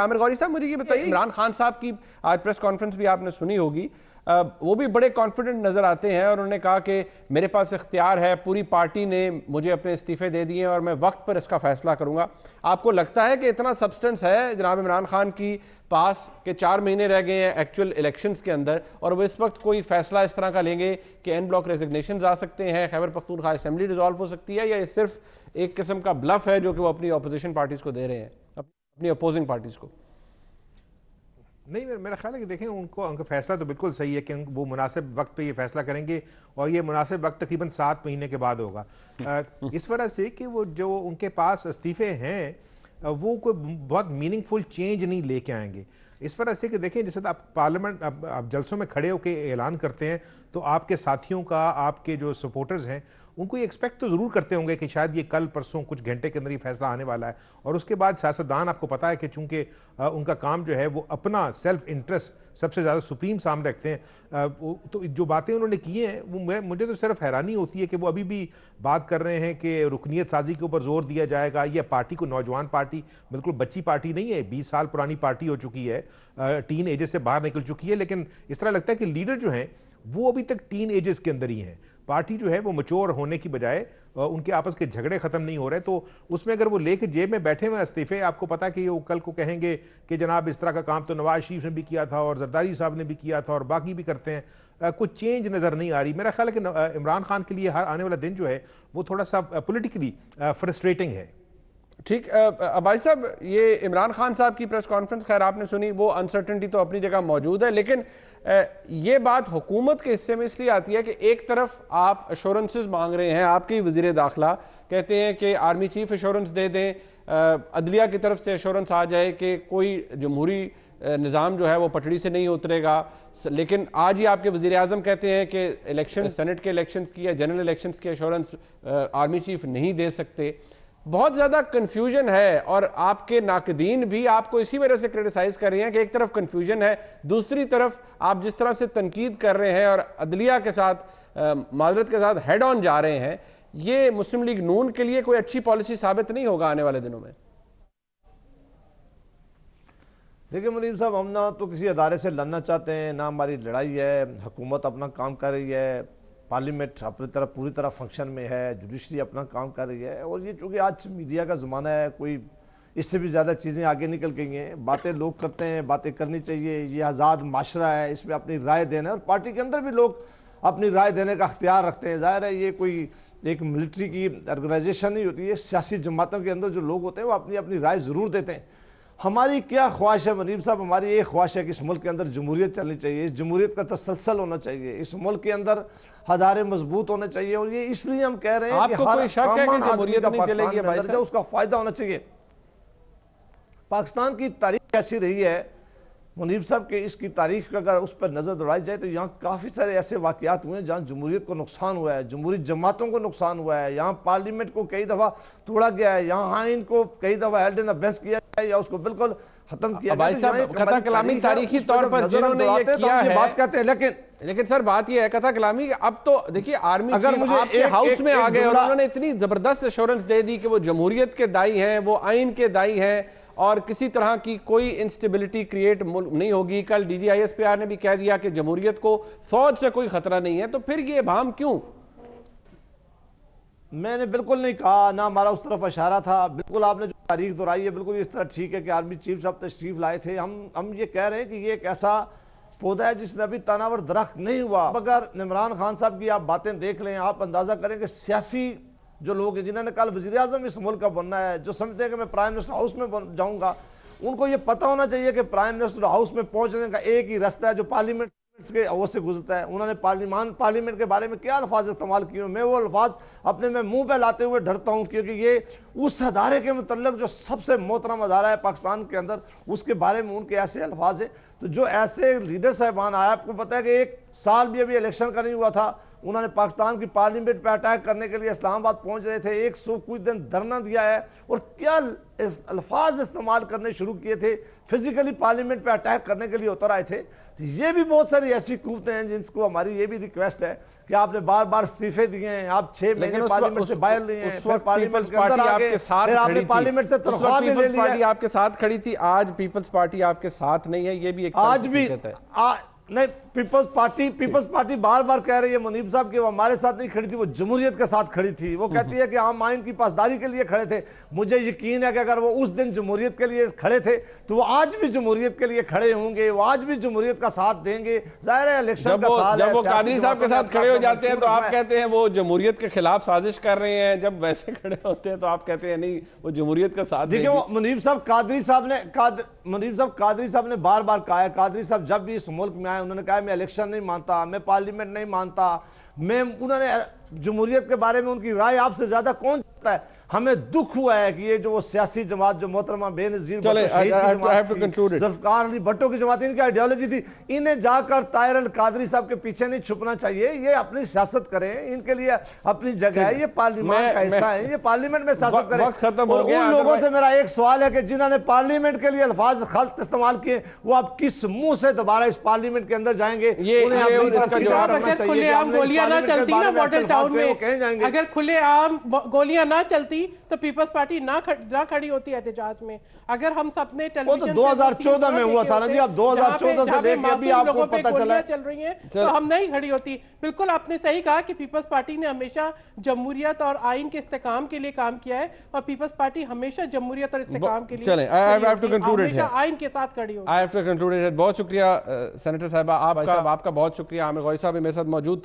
عامر غوری صاحب مجھے یہ بتائیے، عمران خان صاحب کی آج پریس کانفرنس بھی آپ نے سنی ہوگی، وہ بھی بڑے کانفیڈنٹ نظر آتے ہیں اور انہوں نے کہا کہ میرے پاس اختیار ہے، پوری پارٹی نے مجھے اپنے استعفے دے دیے اور میں وقت پر اس کا فیصلہ کروں گا۔ آپ کو لگتا ہے کہ اتنا سبسٹنس ہے جناب عمران خان کی پاس کہ 4 مہینے رہ گئے ہیں ایکچول الیکشنز کے اندر اور وہ اس وقت کوئی فیصلہ اس طرح کا لیں گے کہ این بلاک ریزگنیشنز آ سکتے ہیں، خیبر پختونخوا اسمبلی ڈیزالو ہو سکتی ہے، یا یہ صرف ایک قسم کا بلف ہے جو کہ وہ اپنی اپوزیشن پارٹیز کو دے رہے ہیں، اپنی اپوزنگ پارٹیز کو؟ نہیں، میرا خیال ہے کہ دیکھیں ان کا فیصلہ تو بالکل صحیح ہے کہ وہ مناسب وقت پہ یہ فیصلہ کریں گے اور یہ مناسب وقت تقریباً 7 مہینے کے بعد ہوگا، اس وجہ سے کہ وہ جو ان کے پاس استعفے ہیں وہ کوئی بہت میننگ فل چینج نہیں لے کے آئیں گے، اس وجہ سے کہ دیکھیں جیسے آپ پارلیمنٹ آپ جلسوں میں کھڑے ہو کے اعلان کرتے ہیں تو آپ کے ساتھیوں کا، آپ کے جو سپورٹرز ہیں ان کو یہ ایکسپیکٹ تو ضرور کرتے ہوں گے کہ شاید یہ کل پرسوں کچھ گھنٹے کے اندر یہ فیصلہ آنے والا ہے، اور اس کے بعد سیاستدان آپ کو پتہ ہے کہ چونکہ ان کا کام جو ہے وہ اپنا سیلف انٹرسٹ سب سے زیادہ سپریم سامنے رکھتے ہیں، تو جو باتیں انہوں نے کی ہیں وہ مجھے تو صرف حیرانی ہوتی ہے کہ وہ ابھی بھی بات کر رہے ہیں کہ رکنیت سازی کے اوپر زور دیا جائے گا۔ یہ پارٹی کو نوجوان پارٹی، بالکل بچی پارٹی نہیں ہے، 20 سال پرانی پارٹی ہو چکی ہے، ٹین ایجز سے باہر نکل چکی ہے، لیکن اس طرح لگتا ہے کہ لیڈر جو ہیں وہ ابھی تک ٹین ایجز کے اندر ہی ہیں، پارٹی جو ہے وہ میچور ہونے کی بجائے ان کے آپس کے جھگڑے ختم نہیں ہو رہے، تو اس میں اگر وہ لے کے جیب میں بیٹھے ہوئے استعفے، آپ کو پتا کہ وہ کل کو کہیں گے کہ جناب اس طرح کا کام تو نواز شریف نے بھی کیا تھا اور زرداری صاحب نے بھی کیا تھا اور باقی بھی کرتے ہیں، کچھ چینج نظر نہیں آ رہی۔ میرا خیال ہے کہ عمران خان کے لیے ہر آنے والا دن جو ہے وہ تھوڑا سا پولیٹیکلی فرسٹریٹنگ ہے۔ ٹھیک، عباس صاحب یہ عمران خان صاحب کی پریس کانفرنس خیر آپ نے سنی، وہ انسرٹنٹی تو اپنی جگہ موجود ہے، لیکن یہ بات حکومت کے حصے میں اس لیے آتی ہے کہ ایک طرف آپ ایشورنسز مانگ رہے ہیں، آپ کی وزیر داخلہ کہتے ہیں کہ آرمی چیف ایشورنس دے دیں، عدلیہ کی طرف سے ایشورنس آ جائے کہ کوئی جمہوری نظام جو ہے وہ پٹڑی سے نہیں اترے گا، لیکن آج ہی آپ کے وزیر اعظم کہتے ہیں کہ الیکشن سینٹ کے الیکشنز کی یا جنرل الیکشنز کی ایشورنس آرمی چیف نہیں دے سکتے۔ بہت زیادہ کنفیوژن ہے اور آپ کے ناقدین بھی آپ کو اسی وجہ سے کرٹیسائز کر رہے ہیں کہ ایک طرف کنفیوژن ہے، دوسری طرف آپ جس طرح سے تنقید کر رہے ہیں اور عدلیہ کے ساتھ معذرت کے ساتھ ہیڈ آن جا رہے ہیں، یہ مسلم لیگ نون کے لیے کوئی اچھی پالیسی ثابت نہیں ہوگا آنے والے دنوں میں۔ دیکھیں منیر صاحب، ہم نہ تو کسی ادارے سے لڑنا چاہتے ہیں، نہ ہماری لڑائی ہے، حکومت اپنا کام کر رہی ہے، پارلیمنٹ اپنی طرف پوری طرح فنکشن میں ہے، جوڈیشری اپنا کام کر رہی ہے، اور یہ چونکہ آج میڈیا کا زمانہ ہے، کوئی اس سے بھی زیادہ چیزیں آگے نکل گئی ہیں، باتیں لوگ کرتے ہیں، باتیں کرنی چاہیے، یہ آزاد معاشرہ ہے، اس میں اپنی رائے دینا ہے، اور پارٹی کے اندر بھی لوگ اپنی رائے دینے کا اختیار رکھتے ہیں۔ ظاہر ہے یہ کوئی ایک ملٹری کی آرگنائزیشن نہیں ہوتی ہے، سیاسی جماعتوں کے اندر جو لوگ ہوتے ہیں وہ اپنی اپنی رائے ضرور دیتے ہیں۔ ہماری کیا خواہش ہے منیر صاحب؟ ہماری یہ خواہش ہے کہ اس ملک کے اندر جمہوریت چلنی چاہیے، اس جمہوریت کا تسلسل ہونا چاہیے، اس ملک کے اندر ادارے مضبوط ہونے چاہیے، اور یہ اس لیے ہم کہہ رہے ہیں کہ ہر کامن آدمی کا پاکستان میں اندر جو اس کا فائدہ ہونا چاہیے۔ پاکستان کی تاریخ ایسی رہی ہے منیب صاحب کہ اس کی تاریخ اگر اس پر نظر دوڑائی جائے تو یہاں کافی سارے ایسے واقعات ہوئے ہیں جہاں جمہوریت کو نقصان ہوا ہے، جمہوری جماعتوں کو نقصان ہوا ہے، یہاں پارلیمنٹ کو کئی دفعہ توڑا گیا ہے، یہاں آئین کو کئی دفعہ ہیلڈ ان ابینس کیا ہے یا اس کو بالکل ختم کیا عباس صاحب قطع کلامی تاریخی طور پر جنہوں نے یہ کیا ہے بات کہتے ہیں، لیکن سر بات یہ ہے قطع کلامی کہ اب تو دیکھیے آرمی چیف آپ کے ہاؤس میں آ گئے اور انہوں نے اتنی زبردست ایشورنس دے دی کہ وہ جمہوریت کے دائی ہیں، وہ آئین کے دائی ہیں اور کسی طرح کی کوئی انسٹیبلٹی کریٹ نہیں ہوگی۔ کل D G I S P R نے بھی کہہ دیا کہ جمہوریت کو فوج سے کوئی خطرہ نہیں ہے، تو پھر یہ ابہام کیوں؟ میں نے بالکل نہیں کہا، نہ ہمارا اس طرف اشارہ تھا، بالکل آپ نے جو تاریخ دہرائی ہے بالکل اس طرح ٹھیک ہے کہ آرمی چیف صاحب تشریف لائے تھے۔ ہم یہ کہہ رہے ہیں کہ یہ ایک ایسا پودا ہے جس میں ابھی تناور درخت نہیں ہوا۔ اگر عمران خان صاحب کی آپ باتیں دیکھ لیں، آپ اندازہ کریں کہ سیاسی جو لوگ ہیں جنہوں نے کل وزیر اعظم اس ملک کا بننا ہے، جو سمجھتے ہیں کہ میں پرائم منسٹر ہاؤس میں جاؤں گا، ان کو یہ پتہ ہونا چاہیے کہ پرائم منسٹر ہاؤس میں پہنچنے کا ایک ہی رستہ ہے جو پارلیمنٹ کے وہ سے گزرتا ہے۔ انہوں نے پارلیمنٹ کے بارے میں کیا الفاظ استعمال کیے ہیں، میں وہ الفاظ اپنے میں منہ پہ لاتے ہوئے ڈرتا ہوں، کیونکہ یہ اس ادارے کے متعلق جو سب سے محترم ادارہ ہے پاکستان کے اندر، اس کے بارے میں ان کے ایسے الفاظ ہیں۔ تو جو ایسے لیڈر صاحبان آئے، آپ کو پتہ ہے کہ ایک سال بھی ابھی الیکشن کا نہیں ہوا تھا، انہوں نے پاکستان کی پارلیمنٹ پہ اٹیک کرنے کے لیے اسلام آباد پہنچ رہے تھے، 100 کچھ دن دھرنا دیا ہے، اور کیا الفاظ استعمال کرنے شروع کیے تھے، فزیکلی پارلیمنٹ پہ اٹیک کرنے کے لیے اتر آئے تھے۔ یہ بھی بہت ساری ایسی قوتیں ہیں جن کو ہماری یہ بھی ریکویسٹ ہے کہ آپ نے بار بار استعفے دیے ہیں، آپ 6 مہینے پارلیمنٹ سے باہر لیے ہیں، پھر پارلیمنٹ کے اندر آ گئے، پھر آپ نے پارلیمنٹ سے تنخواہ بھی لے لی ہے۔ پارٹی آپ کے ساتھ کھڑی تھی، آج پیپلز پارٹی آپ کے ساتھ نہیں ہے، یہ بھی ایک آج بھی نہیں، پیپلز پارٹی بار بار کہہ رہی ہے منیب صاحب کہ وہ ہمارے ساتھ نہیں کھڑی تھی، وہ جمہوریت کے ساتھ کھڑی تھی، وہ کہتی ہے کہ ہم آئین کی پاسداری کے لیے کھڑے تھے۔ مجھے یقین ہے کہ اگر وہ اس دن جمہوریت کے لیے کھڑے تھے تو وہ آج بھی جمہوریت کے لیے کھڑے ہوں گے، وہ آج بھی جمہوریت کا ساتھ دیں گے۔ ظاہر ہے الیکشن کا سال ہے، جب وہ قادری صاحب کے ساتھ کھڑے ہو جاتے ہیں تو آپ کہتے ہیں وہ جمہوریت کے خلاف سازش کر رہے ہیں، جب ویسے کھڑے ہوتے ہیں تو آپ کہتے ہیں نہیں وہ جمہوریت کا ساتھ دیں گے۔ دیکھیں منیب صاحب قادری صاحب نے بار بار کہا ہے، قادری صاحب جب بھی اس ملک میں آئے انہوں نے کہا میں الیکشن نہیں مانتا، میں پارلیمنٹ نہیں مانتا، انہوں نے جمہوریت کے بارے میں ان کی رائے آپ سے زیادہ کون جانتا ہے؟ ہمیں دکھ ہوا ہے کہ یہ جو سیاسی جماعت جو محترمہ بے نظیر بھٹو شہید کی جماعت تھی، ذوالفقار علی بھٹو کی جماعت، ان کی آئیڈیالوجی تھی، انہیں جا کر طاہر القادری صاحب کے پیچھے نہیں چھپنا چاہیے، یہ اپنی سیاست کریں، ان کے لیے اپنی جگہ ہے، یہ پارلیمان کا حصہ ہے، یہ پارلیمنٹ میں سیاست کریں۔ اور ان لوگوں سے میرا ایک سوال ہے کہ جنہوں نے پارلیمنٹ کے لیے الفاظ غلط استعمال کیے وہ اب کس منہ سے دوبارہ اس پارلیمنٹ کے اندر جائیں گے؟ انہیں اگر کھلے عام گولیاں نہ چلتی نا ماڈل ٹاؤن میں، اگر کھلے عام گولیاں نہ چلتی تو پیپلز پارٹی نہ کھڑی ہوتی احتجاج میں۔ اگر ہم سب نے وہ تو 2014 میں ہوا تھا نا جی، اب 2014 سے لے کے ابھی آپ کو پتہ چلا چل رہی ہیں تو ہم نہیں کھڑی ہوتی۔ بالکل آپ نے صحیح کہا کہ پیپلز پارٹی نے ہمیشہ جمہوریت اور آئین کے استحکام کے لیے کام کیا ہے، اور پیپلز پارٹی ہمیشہ جمہوریت اور استحکام کے لیے ہمیشہ آئین کے ساتھ کھڑی ہوتی ہے۔ بہت شکریہ سینیٹر صاحبہ، آپ کا بہت شکریہ، عامر غوری صاحب میرے ساتھ موجود تھے۔